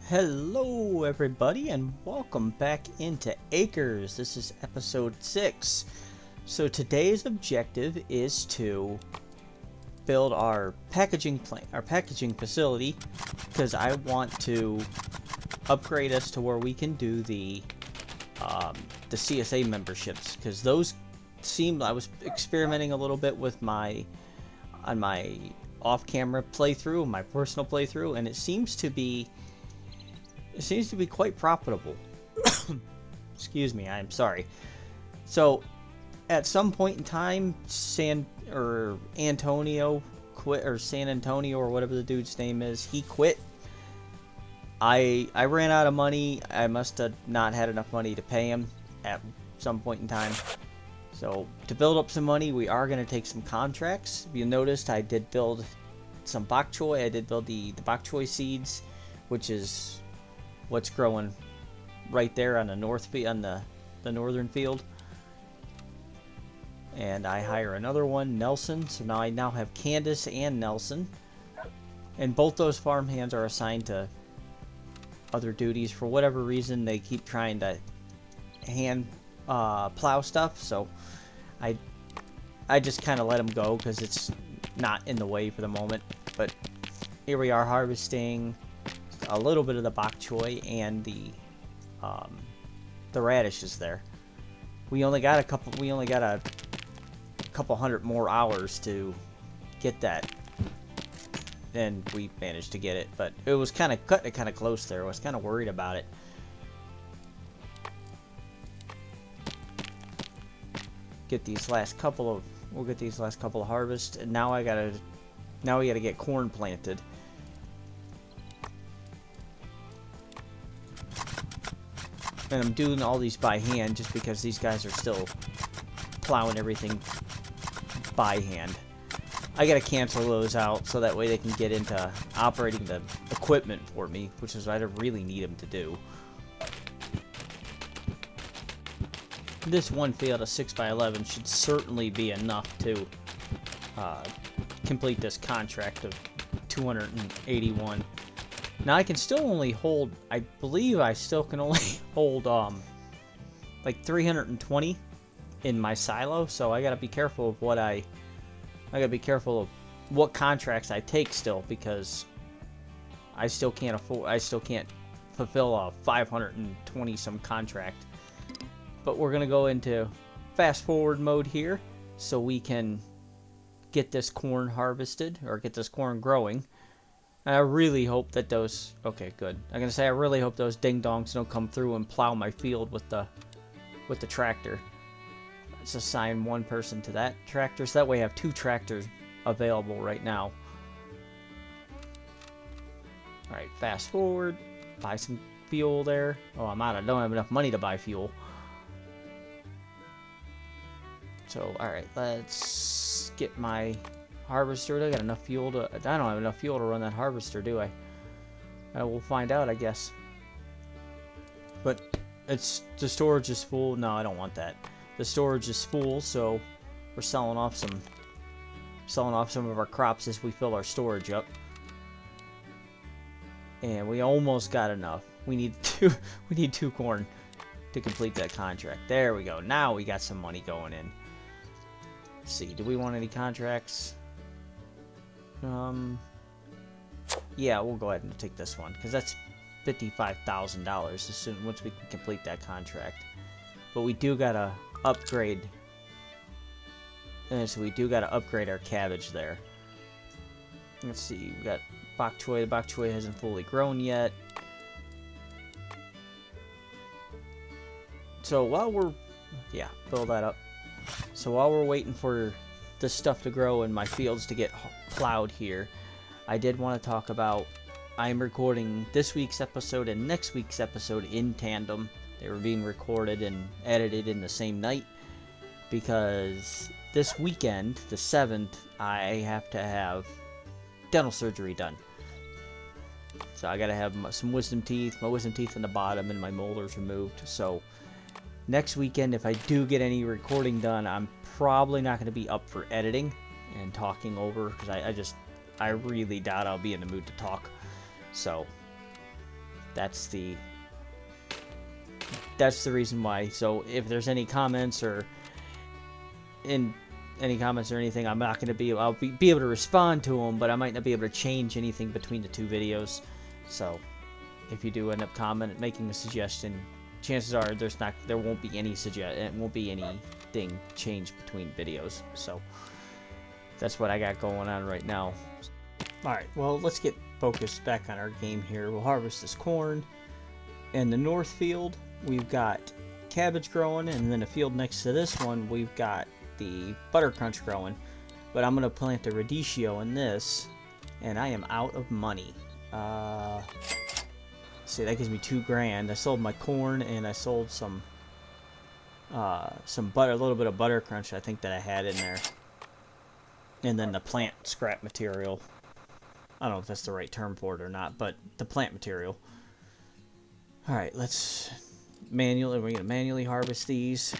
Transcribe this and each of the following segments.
Hello everybody and welcome back into Acres. This is episode 6. So today's objective is to build our packaging facility, because I want to upgrade us to where we can do the CSA memberships, because those seemed, I was experimenting a little bit with my off-camera playthrough, my personal playthrough, and it seems to be quite profitable. Excuse me, I'm sorry. So, at some point in time, San Antonio quit, or San Antonio, or whatever the dude's name is, he quit. I ran out of money. I must have not had enough money to pay him at some point in time. So, to build up some money, we are going to take some contracts. If you noticed, I did build some bok choy. I did build the bok choy seeds, which is what's growing right there on the the northern field. And I hire another one, Nelson. So now I have Candace and Nelson, and both those farmhands are assigned to other duties. For whatever reason, they keep trying to hand plow stuff, so I just kind of let them go because it's not in the way for the moment. But here we are harvesting a little bit of the bok choy and the radishes there. We only got a couple hundred more hours to get that, and we managed to get it, but it was kind of cutting it kind of close there. I was kind of worried about it. We'll get these last couple of harvests, and now we gotta get corn planted. And I'm doing all these by hand just because these guys are still plowing everything by hand. I gotta cancel those out so that way they can get into operating the equipment for me, which is what I really need them to do. This one field of 6x11 should certainly be enough to complete this contract of 281. Now I can still only hold, I believe I still can only hold like 320 in my silo, so I gotta be careful of what contracts I take still, because I still can't fulfill a 520 some contract. But we're gonna go into fast forward mode here so we can get this corn harvested, or get this corn growing. And I really hope that those, okay, good. I'm gonna say I really hope those ding-dongs don't come through and plow my field with the tractor. Let's assign one person to that tractor, so that way I have 2 tractors available right now. Alright, fast forward. Buy some fuel there. Oh, I don't have enough money to buy fuel. So, alright, let's get my harvester. I got enough fuel to... I don't have enough fuel to run that harvester, do I? We'll find out, I guess. But the storage is full. No, I don't want that. The storage is full, so we're selling off some of our crops as we fill our storage up. And we almost got enough. We need 2 corn to complete that contract. There we go. Now we got some money going in. Let's see, do we want any contracts? Yeah, we'll go ahead and take this one, because that's $55,000 once we can complete that contract. But we do gotta upgrade. So we do gotta upgrade our cabbage there. Let's see, we got bok choy. The bok choy hasn't fully grown yet. So while we're, yeah, fill that up. So while we're waiting for this stuff to grow and my fields to get plowed here, I did want to talk about, I'm recording this week's episode and next week's episode in tandem. They were being recorded and edited in the same night, because this weekend, the 7th, I have to have dental surgery done. So I gotta have some wisdom teeth, my wisdom teeth in the bottom, and my molars removed. So next weekend, if I do get any recording done, I'm probably not going to be up for editing and talking over, because I really doubt I'll be in the mood to talk. So That's the reason why. So if there's any comments or anything, I'm not going to be I'll be able to respond to them, but I might not be able to change anything between the two videos. So if you do end up making a suggestion, chances are there won't be anything changed between videos. So that's what I got going on right now. Alright, well, let's get focused back on our game here. We'll harvest this corn. In the north field, we've got cabbage growing, and then a field next to this one, we've got the buttercrunch growing. But I'm going to plant the radicchio in this, and I am out of money. See, that gives me $2,000. I sold my corn, and I sold some butter, a little bit of buttercrunch I think that I had in there. And then the plant scrap material. I don't know if that's the right term for it or not, but the plant material. Alright, we're going to manually harvest these.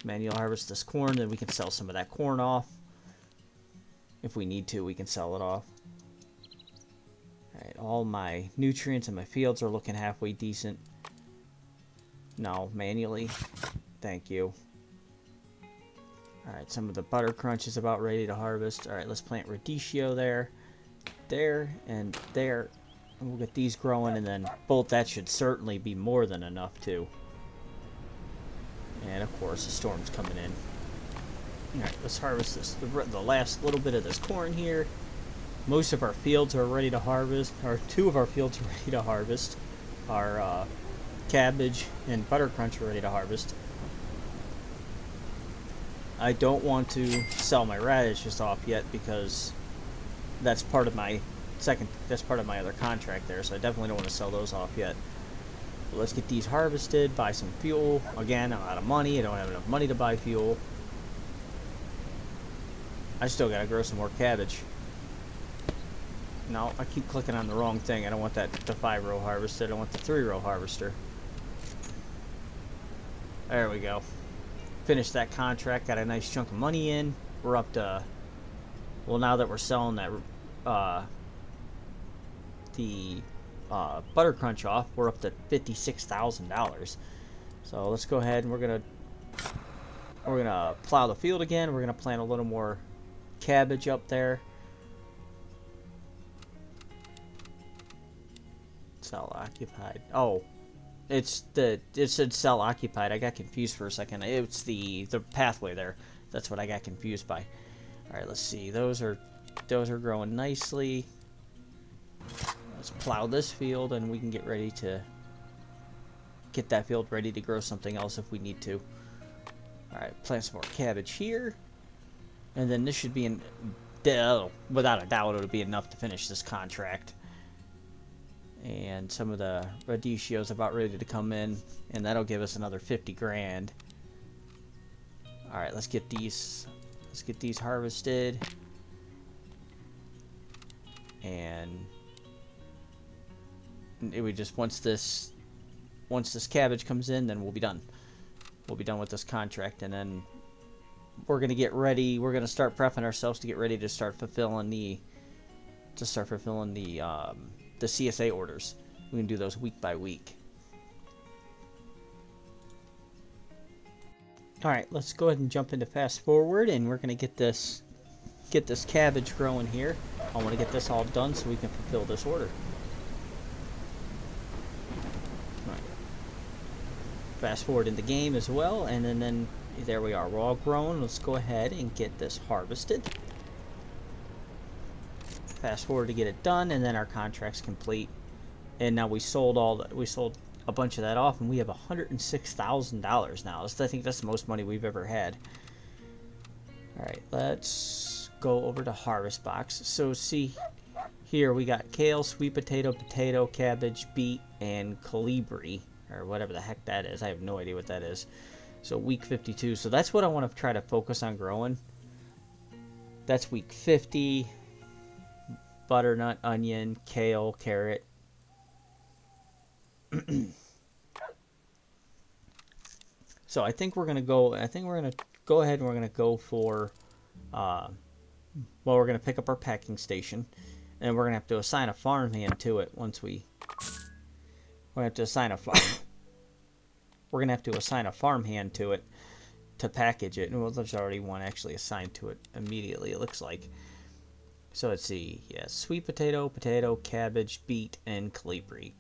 Manually harvest this corn, then we can sell some of that corn off. If we need to, we can sell it off. Alright, all my nutrients in my fields are looking halfway decent. No, manually. Thank you. Alright, some of the buttercrunch is about ready to harvest. Alright, let's plant radicchio there, and there. And we'll get these growing, and then that should certainly be more than enough, too. And, of course, the storm's coming in. Alright, let's harvest this. The last little bit of this corn here. Most of our fields are ready to harvest, or 2 of our fields are ready to harvest. Our cabbage and buttercrunch are ready to harvest. I don't want to sell my radishes off yet because that's part of my other contract there, so I definitely don't want to sell those off yet. But let's get these harvested, buy some fuel. Again, I'm out of money. I don't have enough money to buy fuel. I still gotta grow some more cabbage. No, I keep clicking on the wrong thing. I don't want the 5-row harvester. I want the 3-row harvester. There we go. Finished that contract. Got a nice chunk of money in. We're up to... Well, now that we're selling that... the buttercrunch off, we're up to $56,000. So let's go ahead and we're gonna plow the field again. We're gonna plant a little more cabbage up there. Cell occupied. Oh, it said cell occupied. I got confused for a second. It's the pathway there. That's what I got confused by. All right, let's see. Those are growing nicely. Let's plow this field, and we can get ready to get that field ready to grow something else if we need to. All right, plant some more cabbage here, and then this should be without a doubt, it'll be enough to finish this contract. And some of the radicchios about ready to come in, and that'll give us another $50,000. All right, let's get these harvested, and we just once this cabbage comes in, then we'll be done. We'll be done with this contract, and then we're gonna get ready. We're gonna start prepping ourselves to get ready to start fulfilling the CSA orders. We can do those week by week. Alright, let's go ahead and jump into fast forward, and we're going to get this cabbage growing here. I want to get this all done so we can fulfill this order. Right. Fast forward in the game as well, and then there we are. We're all grown. Let's go ahead and get this harvested. Fast forward to get it done, and then our contract's complete. And now we sold a bunch of that off, and we have $106,000 now. I think that's the most money we've ever had. All right, let's go over to harvest box. So see here we got kale, sweet potato, cabbage, beet, and colibri, or whatever the heck that is. I have no idea what that is. So week 52. So that's what I want to try to focus on growing. That's week 50. Butternut, onion, kale, carrot. So I think we're gonna go ahead and we're gonna go for we're gonna pick up our packing station, and we're gonna have to assign a farmhand to it once we We're gonna have to assign a we're gonna have to assign a farmhand to it to package it. And well, there's already one actually assigned to it immediately, it looks like. So let's see, yeah, sweet potato, cabbage, beet, and calipari.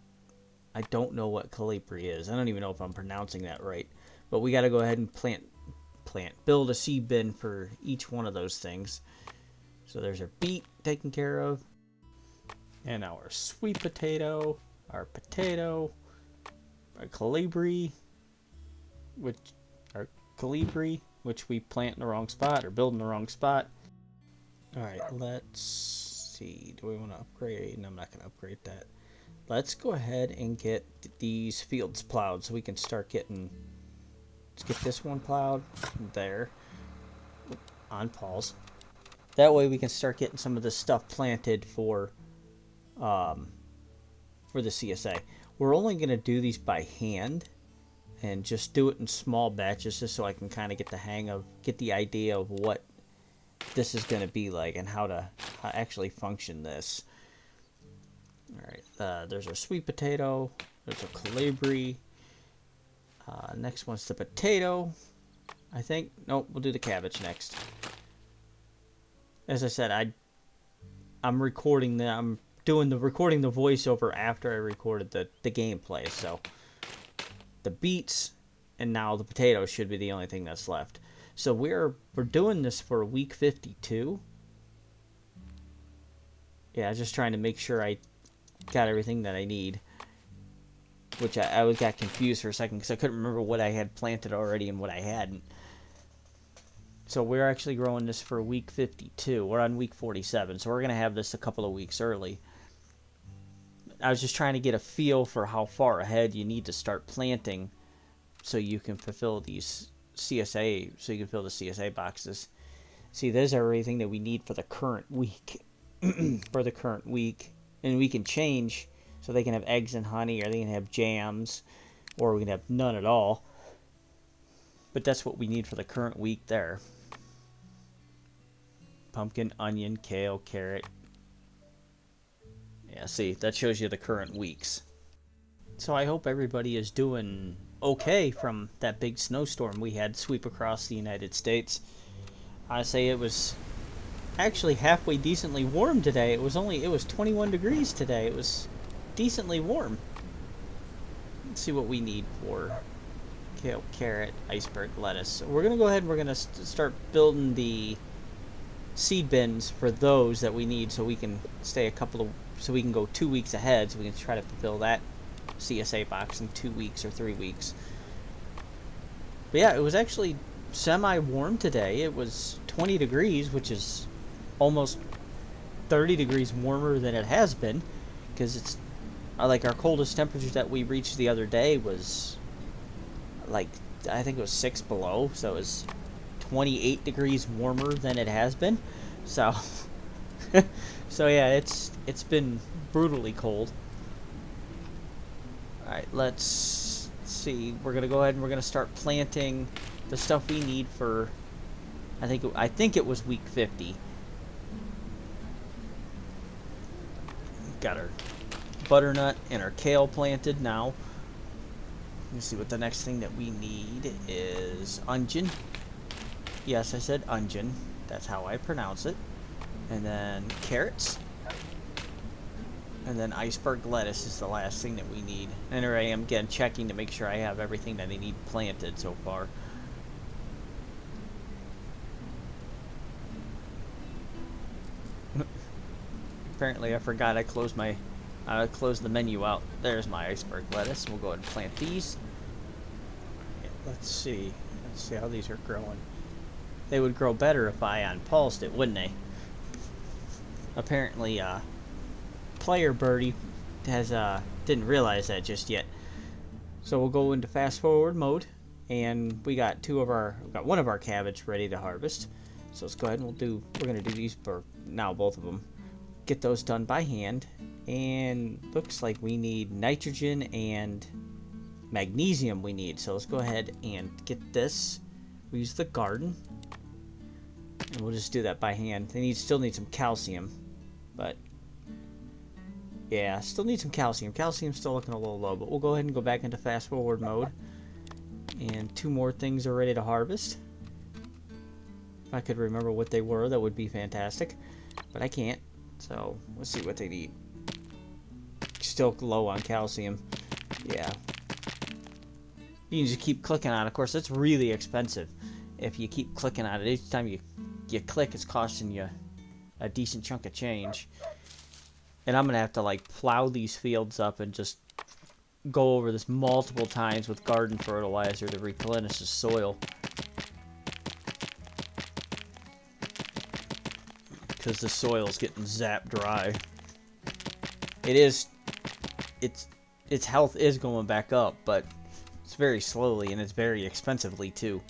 I don't know what calipari is. I don't even know if I'm pronouncing that right. But we got to go ahead and build a seed bin for each one of those things. So there's our beet taken care of. And our sweet potato, our potato, our calipari, which we plant in the wrong spot or build in the wrong spot. Alright, let's see. Do we want to upgrade? No, I'm not going to upgrade that. Let's go ahead and get these fields plowed so we can start getting... Let's get this one plowed there. On pause. That way we can start getting some of this stuff planted for the CSA. We're only going to do these by hand and just do it in small batches just so I can kind of get the idea of what this is going to be like and how to actually function this. Alright, there's our sweet potato, there's a calibri, next one's the potato, I think. Nope, we'll do the cabbage next. As I said, I'm recording I'm recording the voiceover after I recorded the gameplay, so the beets and now the potatoes should be the only thing that's left. So we're doing this for week 52. Yeah, just trying to make sure I got everything that I need. Which I got confused for a second because I couldn't remember what I had planted already and what I hadn't. So we're actually growing this for week 52. We're on week 47, so we're going to have this a couple of weeks early. I was just trying to get a feel for how far ahead you need to start planting so you can fulfill these CSA, so you can fill the CSA boxes. See, there's everything that we need for the current week. For the current week. And we can change so they can have eggs and honey, or they can have jams, or we can have none at all. But that's what we need for the current week there. Pumpkin, onion, kale, carrot. Yeah, see, that shows you the current weeks. So I hope everybody is doing okay from that big snowstorm we had sweep across the United States. I say it was actually halfway decently warm today. It was 21 degrees today. It was decently warm. Let's see what we need for kale, carrot, iceberg, lettuce. So we're gonna go ahead and we're gonna start building the seed bins for those that we need, so we can so we can go 2 weeks ahead, so we can try to fulfill that CSA box in 2 weeks or 3 weeks. But yeah, it was actually semi-warm today. It was 20 degrees, which is almost 30 degrees warmer than it has been, because it's like our coldest temperatures that we reached the other day was like, I think it was 6 below, so it was 28 degrees warmer than it has been. So so yeah, it's been brutally cold. Alright, let's see. We're gonna go ahead and we're gonna start planting the stuff we need for, I think it was week 50. Got our butternut and our kale planted now. Let's see what the next thing that we need is. Onion. Yes, I said onion. That's how I pronounce it. And then carrots. And then iceberg lettuce is the last thing that we need. And here I am again checking to make sure I have everything that I need planted so far. Apparently I forgot I closed the menu out. There's my iceberg lettuce. We'll go ahead and plant these. Let's see how these are growing. They would grow better if I unpaused it, wouldn't they? Apparently, Player Birdie didn't realize that just yet. So we'll go into fast forward mode, and we got one of our cabbage ready to harvest. So let's go ahead and we're gonna do these now, both of them. Get those done by hand, and looks like we need nitrogen and magnesium so let's go ahead and get this. We use the garden, and we'll just do that by hand. They still need some calcium, but Yeah, still need some calcium. Calcium's still looking a little low, but we'll go ahead and go back into fast forward mode. And 2 more things are ready to harvest. If I could remember what they were, that would be fantastic. But I can't. So, let's see what they need. Still low on calcium. Yeah. You can just keep clicking on it. Of course, it's really expensive if you keep clicking on it. Each time you click, it's costing you a decent chunk of change. And I'm going to have to, like, plow these fields up and just go over this multiple times with garden fertilizer to replenish the soil. Because the soil's getting zapped dry. Its health is going back up, but it's very slowly and it's very expensively too.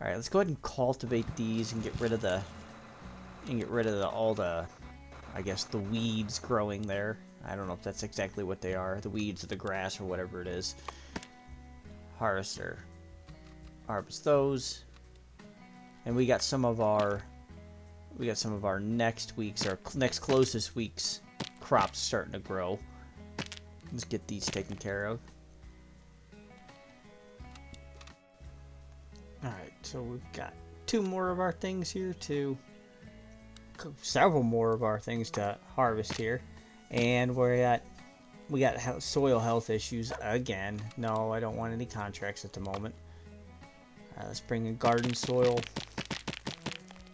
All right, let's go ahead and cultivate these and get rid of all the, I guess, the weeds growing there. I don't know if that's exactly what they are, the weeds or the grass or whatever it is. Harvest those, and we got some of our next closest week's crops starting to grow. Let's get these taken care of. Alright, so we've got 2 more of our things here several more of our things to harvest here. And we got soil health issues again. No, I don't want any contracts at the moment. Let's bring in garden soil.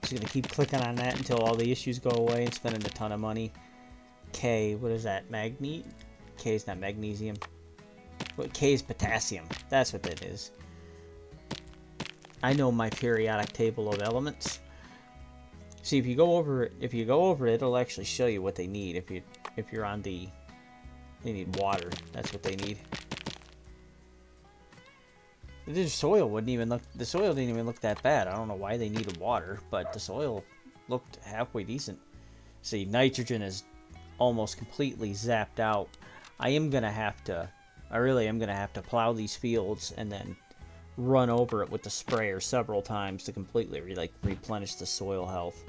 Just gonna keep clicking on that until all the issues go away and spending a ton of money. K, what is that? K is not magnesium. What? K is potassium. That's what that is. I know my periodic table of elements. See, if you go over it, it'll actually show you what they need. If you're on they need water. That's what they need. The soil didn't even look that bad. I don't know why they needed water, but the soil looked halfway decent. See, nitrogen is almost completely zapped out. I really am gonna have to plow these fields and then run over it with the sprayer several times to completely replenish the soil health.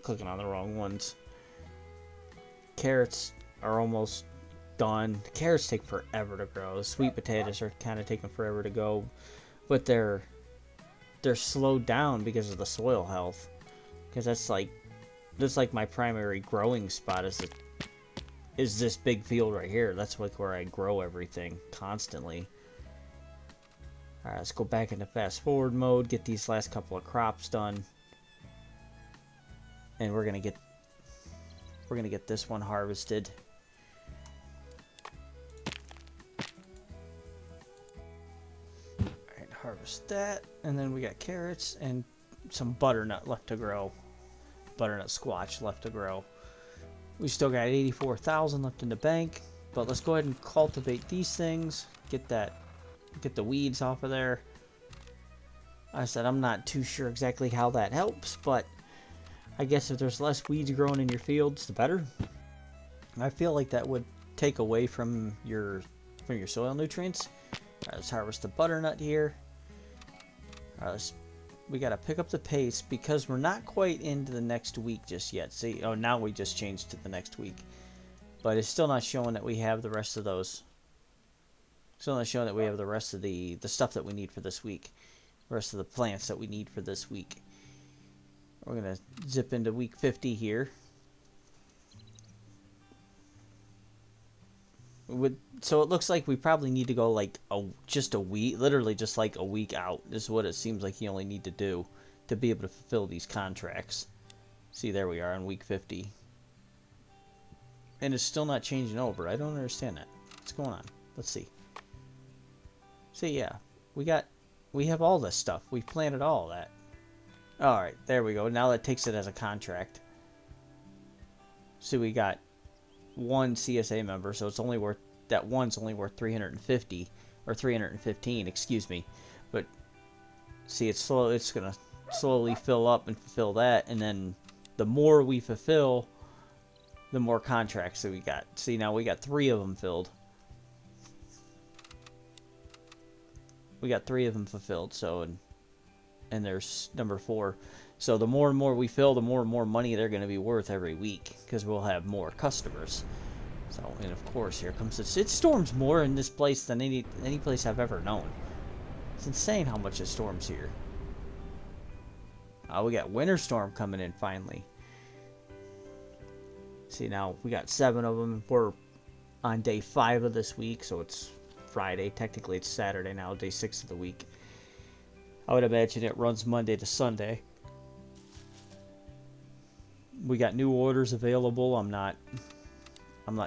Clicking on the wrong ones. Carrots are almost done. The carrots take forever to grow. The sweet potatoes are kind of taking forever to go, but they're slowed down because of the soil health. Because that's like my primary growing spot is this big field right here. That's like where I grow everything constantly. Alright, let's go back into fast forward mode, get these last couple of crops done. And we're gonna get this one harvested. Alright, harvest that, and then we got carrots and some butternut left to grow. Butternut squash left to grow. We still got 84,000 left in the bank, but let's go ahead and cultivate these things, get the weeds off of there. I said I'm not too sure exactly how that helps, but I guess if there's less weeds growing in your fields, the better. I feel like that would take away from your soil nutrients. All right, let's harvest the butternut here. All right, we got to pick up the pace because we're not quite into the next week just yet. See, oh, now we just changed to the next week, but it's still not showing that we have the rest of those. Still not showing that we have the rest of the stuff that we need for this week. The rest of the plants that we need for this week. We're going to zip into week 50 here. So it looks like we probably need to go like just a week, literally just like a week out is what it seems like you only need to do to be able to fulfill these contracts. See, there we are on week 50. And it's still not changing over. I don't understand that. What's going on? Let's see. See, yeah, we have all this stuff. We've planted all of that. Alright, there we go. Now that takes it as a contract. So we got one CSA member, so it's only worth, that one's only worth 350 or 315, excuse me. But see, it's gonna slowly fill up and fulfill that, and then the more we fulfill, the more contracts that we got. See, now we got 3 of them filled. We got 3 of them fulfilled, so and there's number 4. So the more and more we fill, the more and more money they're going to be worth every week because we'll have more customers. So, and of course, here comes this. It storms more in this place than any place I've ever known. It's insane how much it storms here. We got winter storm coming in finally. See, now we got 7 of them. We're on day 5 of this week, so it's Friday. Technically, it's Saturday now, day 6 of the week. I would imagine it runs Monday to Sunday. We got new orders available. I'm not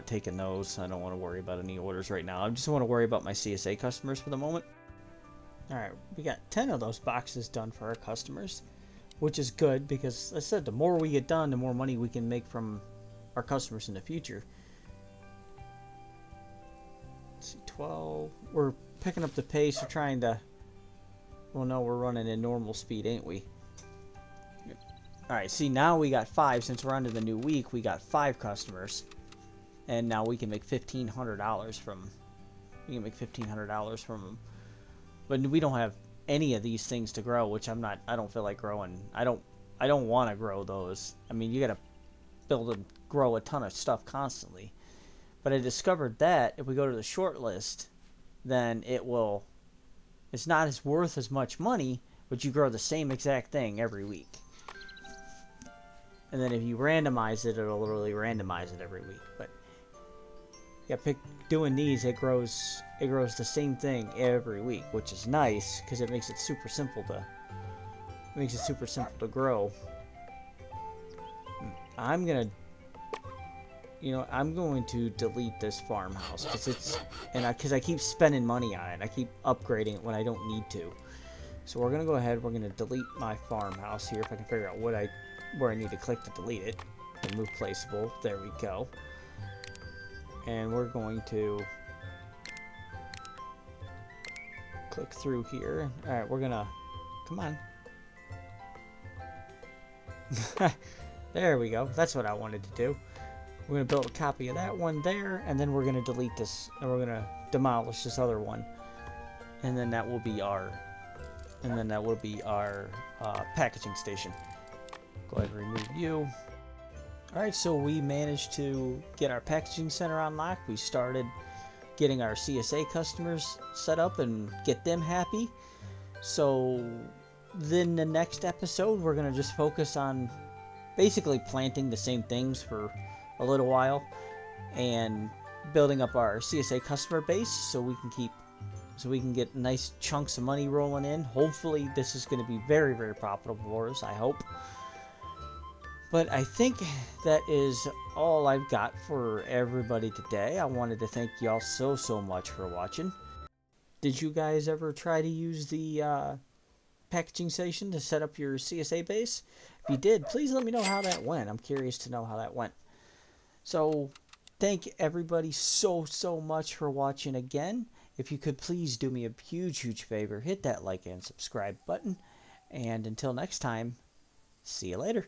taking those. I don't want to worry about any orders right now. I just want to worry about my CSA customers for the moment. Alright, we got 10 of those boxes done for our customers, which is good because, as I said, the more we get done, the more money we can make from our customers in the future. Let's see, 12. We're picking up the pace. We're trying to... Well, no, we're running in normal speed, ain't we? Alright, see, now we got 5. Since we're under the new week, we got 5 customers. And now we can make $1,500 from... We can make $1,500 from them. But we don't have any of these things to grow, which I don't feel like growing. I don't want to grow those. I mean, you gotta build and grow a ton of stuff constantly. But I discovered that if we go to the short list, then it's not as worth as much money, but you grow the same exact thing every week. And then if you randomize it, it'll literally randomize it every week. But yeah, doing these, it grows the same thing every week, which is nice because it makes it super simple to grow. I'm going to delete this farmhouse because I keep spending money on it. I keep upgrading it when I don't need to. So we're going to go ahead. We're going to delete my farmhouse here if I can figure out where I need to click to delete it. Remove placeable. There we go. And we're going to click through here. Alright, we're gonna... Come on. There we go. That's what I wanted to do. We're gonna build a copy of that one there, and then we're gonna delete this, and we're gonna demolish this other one. And then that will be our... packaging station. Go ahead and remove you. Alright, so we managed to get our packaging center unlocked. We started getting our CSA customers set up and get them happy. So then the next episode, we're going to just focus on basically planting the same things for a little while and building up our CSA customer base so we can get nice chunks of money rolling in. Hopefully this is going to be very, very profitable for us, I hope. But I think that is all I've got for everybody today. I wanted to thank y'all so much for watching. Did you guys ever try to use the packaging station to set up your CSA base? If you did, please let me know how that went. I'm curious to know how that went. So, thank everybody so much for watching again. If you could please do me a huge favor, hit that like and subscribe button. And until next time, see you later.